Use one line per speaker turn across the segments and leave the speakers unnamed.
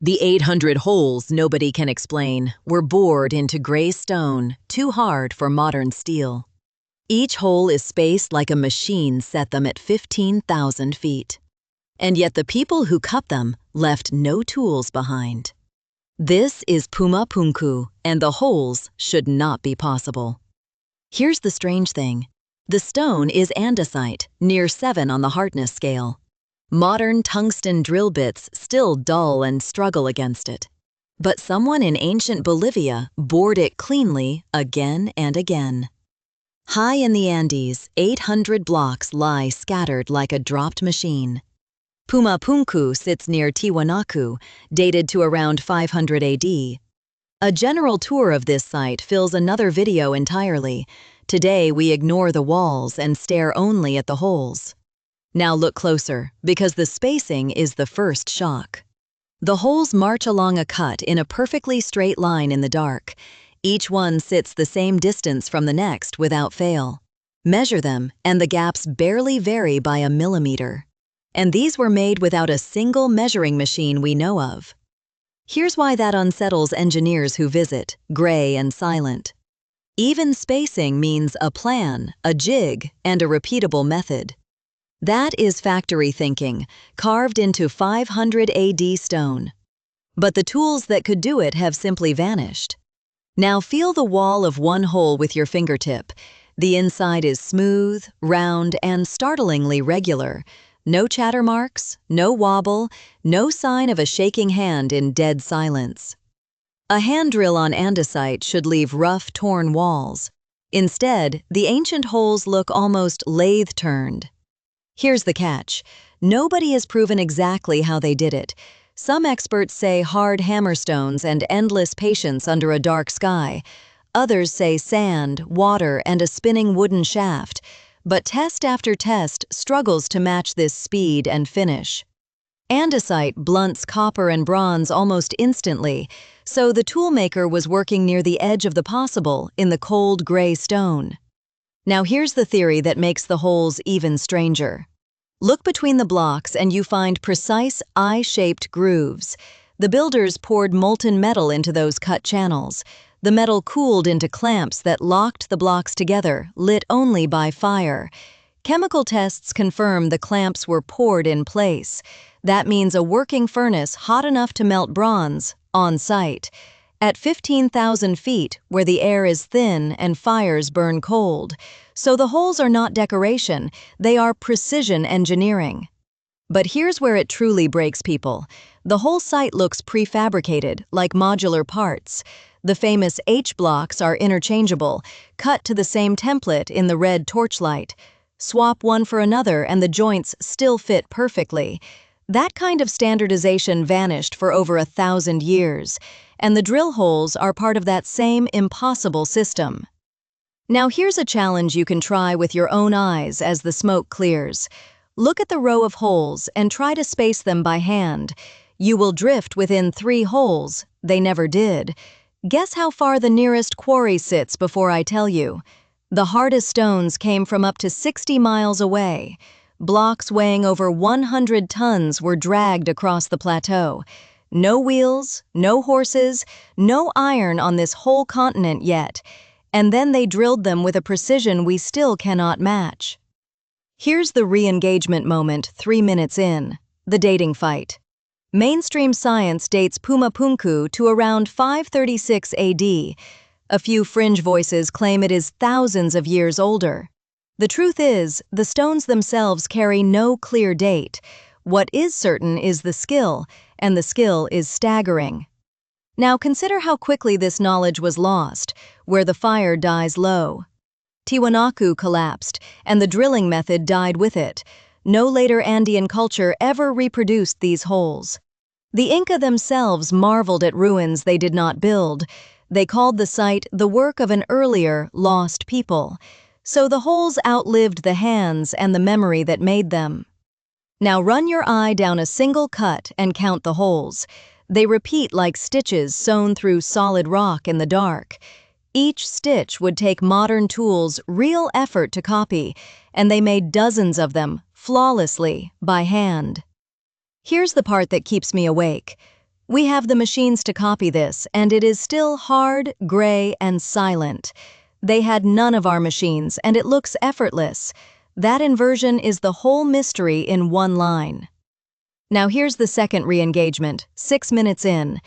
The 800 holes nobody can explain were bored into gray stone, too hard for modern steel. Each hole is spaced like a machine set them at 15,000 feet. And yet the people who cut them left no tools behind. This is Puma Punku, and the holes should not be possible. Here's the strange thing. The stone is andesite, near 7 on the hardness scale. Modern tungsten drill bits still dull and struggle against it. But someone in ancient Bolivia bored it cleanly again and again. High in the Andes, 800 blocks lie scattered like a dropped machine. Puma Punku sits near Tiwanaku, dated to around 500 AD. A general tour of this site fills another video entirely. Today we ignore the walls and stare only at the holes. Now look closer, because the spacing is the first shock. The holes march along a cut in a perfectly straight line in the dark. Each one sits the same distance from the next without fail. Measure them, and the gaps barely vary by a millimeter. And these were made without a single measuring machine we know of. Here's why that unsettles engineers who visit, gray and silent. Even spacing means a plan, a jig, and a repeatable method. That is factory thinking, carved into 500 AD stone. But the tools that could do it have simply vanished. Now feel the wall of one hole with your fingertip. The inside is smooth, round, and startlingly regular. No chatter marks, no wobble, no sign of a shaking hand in dead silence. A hand drill on andesite should leave rough, torn walls. Instead, the ancient holes look almost lathe-turned. Here's the catch. Nobody has proven exactly how they did it. Some experts say hard hammerstones and endless patience under a dark sky. Others say sand, water, and a spinning wooden shaft. But test after test struggles to match this speed and finish. Andesite blunts copper and bronze almost instantly, so the toolmaker was working near the edge of the possible in the cold gray stone. Now here's the theory that makes the holes even stranger. Look between the blocks and you find precise eye-shaped grooves. The builders poured molten metal into those cut channels. The metal cooled into clamps that locked the blocks together, lit only by fire. Chemical tests confirm the clamps were poured in place. That means a working furnace hot enough to melt bronze, on site. At 15,000 feet, where the air is thin and fires burn cold. So the holes are not decoration, they are precision engineering. But here's where it truly breaks people. The whole site looks prefabricated, like modular parts. The famous H blocks are interchangeable, cut to the same template in the red torchlight. Swap one for another and the joints still fit perfectly. That kind of standardization vanished for over 1,000 years, and the drill holes are part of that same impossible system. Now here's a challenge you can try with your own eyes as the smoke clears. Look at the row of holes and try to space them by hand. You will drift within 3 holes. They never did. Guess how far the nearest quarry sits before I tell you. The hardest stones came from up to 60 miles away. Blocks weighing over 100 tons were dragged across the plateau. No wheels, no horses, no iron on this whole continent yet. And then they drilled them with a precision we still cannot match. Here's the re-engagement moment 3 minutes in, the dating fight. Mainstream science dates Puma Punku to around 536 AD. A few fringe voices claim it is thousands of years older. The truth is, the stones themselves carry no clear date. What is certain is the skill, and the skill is staggering. Now consider how quickly this knowledge was lost, where the fire dies low. Tiwanaku collapsed, and the drilling method died with it. No later Andean culture ever reproduced these holes. The Inca themselves marveled at ruins they did not build. They called the site the work of an earlier, lost people. So the holes outlived the hands and the memory that made them. Now run your eye down a single cut and count the holes. They repeat like stitches sewn through solid rock in the dark. Each stitch would take modern tools real effort to copy, and they made dozens of them, flawlessly, by hand. Here's the part that keeps me awake. We have the machines to copy this, and it is still hard, gray, and silent. They had none of our machines, and it looks effortless. That inversion is the whole mystery in one line. Now here's the second re-engagement, 6 minutes in.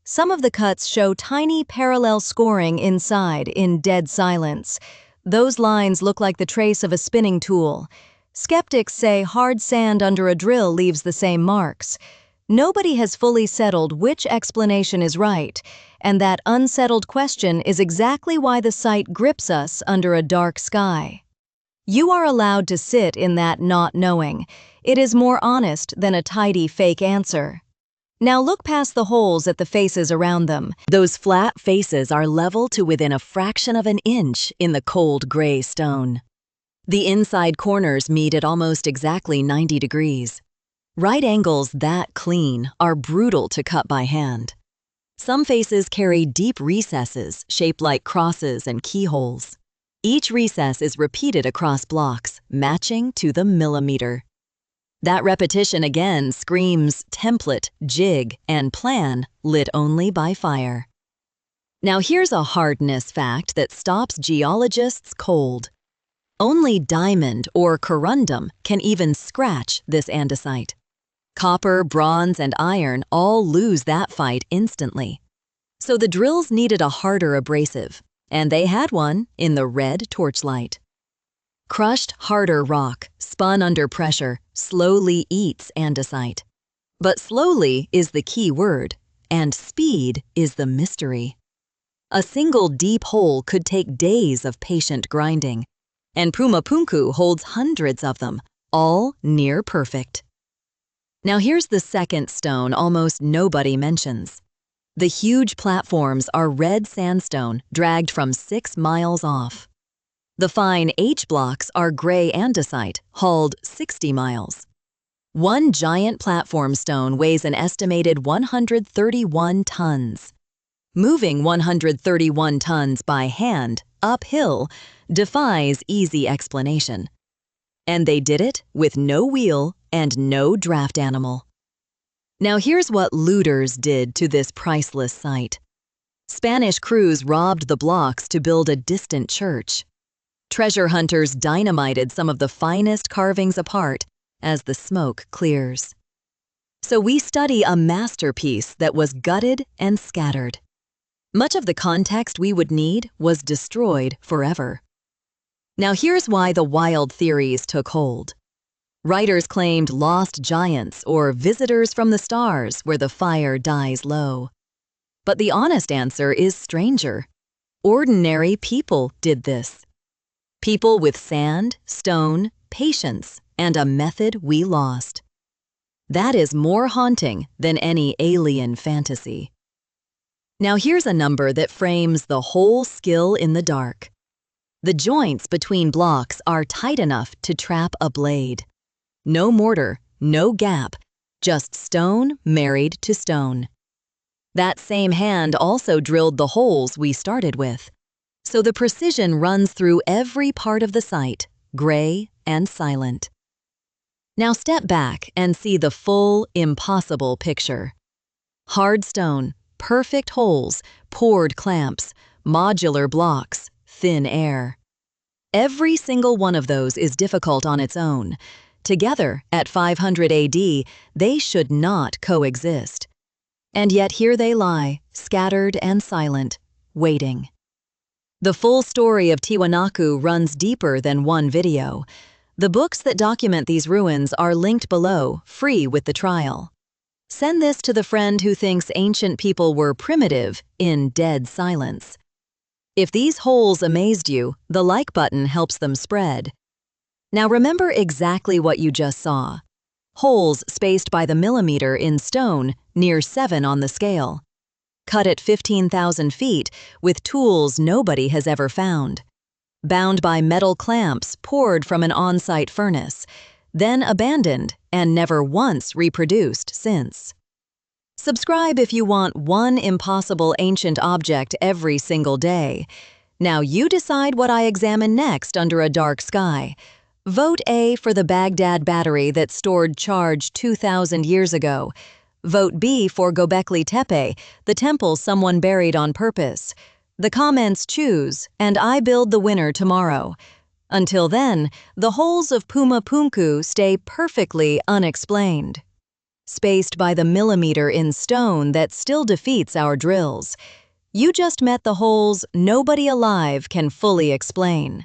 Some of the cuts show tiny parallel scoring inside in dead silence. Those lines look like the trace of a spinning tool. Skeptics say hard sand under a drill leaves the same marks. Nobody has fully settled which explanation is right, and that unsettled question is exactly why the site grips us under a dark sky. You are allowed to sit in that not knowing. It is more honest than a tidy fake answer. Now look past the holes at the faces around them. Those flat faces are level to within a fraction of an inch in the cold gray stone. The inside corners meet at almost exactly 90 degrees. Right angles that clean are brutal to cut by hand. Some faces carry deep recesses shaped like crosses and keyholes. Each recess is repeated across blocks, matching to the millimeter. That repetition again screams template, jig, and plan lit only by fire. Now here's a hardness fact that stops geologists cold. Only diamond or corundum can even scratch this andesite. Copper, bronze, and iron all lose that fight instantly. So the drills needed a harder abrasive, and they had one in the red torchlight. Crushed, harder rock, spun under pressure, slowly eats andesite. But slowly is the key word, and speed is the mystery. A single deep hole could take days of patient grinding, and Puma Punku holds hundreds of them, all near perfect. Now here's the second stone almost nobody mentions. The huge platforms are red sandstone dragged from 6 miles off. The fine H blocks are gray andesite, hauled 60 miles. One giant platform stone weighs an estimated 131 tons. Moving 131 tons by hand, uphill, defies easy explanation. And they did it with no wheel and no draft animal. Now here's what looters did to this priceless site. Spanish crews robbed the blocks to build a distant church. Treasure hunters dynamited some of the finest carvings apart as the smoke clears. So we study a masterpiece that was gutted and scattered. Much of the context we would need was destroyed forever. Now here's why the wild theories took hold. Writers claimed lost giants or visitors from the stars where the fire dies low. But the honest answer is stranger. Ordinary people did this. People with sand, stone, patience, and a method we lost. That is more haunting than any alien fantasy. Now here's a number that frames the whole skill in the dark. The joints between blocks are tight enough to trap a blade. No mortar, no gap, just stone married to stone. That same hand also drilled the holes we started with. So the precision runs through every part of the site, gray and silent. Now step back and see the full, impossible picture. Hard stone, perfect holes, poured clamps, modular blocks, thin air. Every single one of those is difficult on its own. Together, at 500 AD, they should not coexist. And yet here they lie, scattered and silent, waiting. The full story of Tiwanaku runs deeper than one video. The books that document these ruins are linked below, free with the trial. Send this to the friend who thinks ancient people were primitive in dead silence. If these holes amazed you, the like button helps them spread. Now remember exactly what you just saw. Holes spaced by the millimeter in stone, near 7 on the scale. Cut at 15,000 feet with tools nobody has ever found. Bound by metal clamps poured from an on-site furnace, then abandoned and never once reproduced since. Subscribe if you want one impossible ancient object every single day. Now you decide what I examine next under a dark sky. Vote A for the Baghdad Battery that stored charge 2,000 years ago. Vote B for Gobekli Tepe, the temple someone buried on purpose. The comments choose, and I build the winner tomorrow. Until then, the holes of Puma Punku stay perfectly unexplained. Spaced by the millimeter in stone that still defeats our drills. You just met the holes nobody alive can fully explain.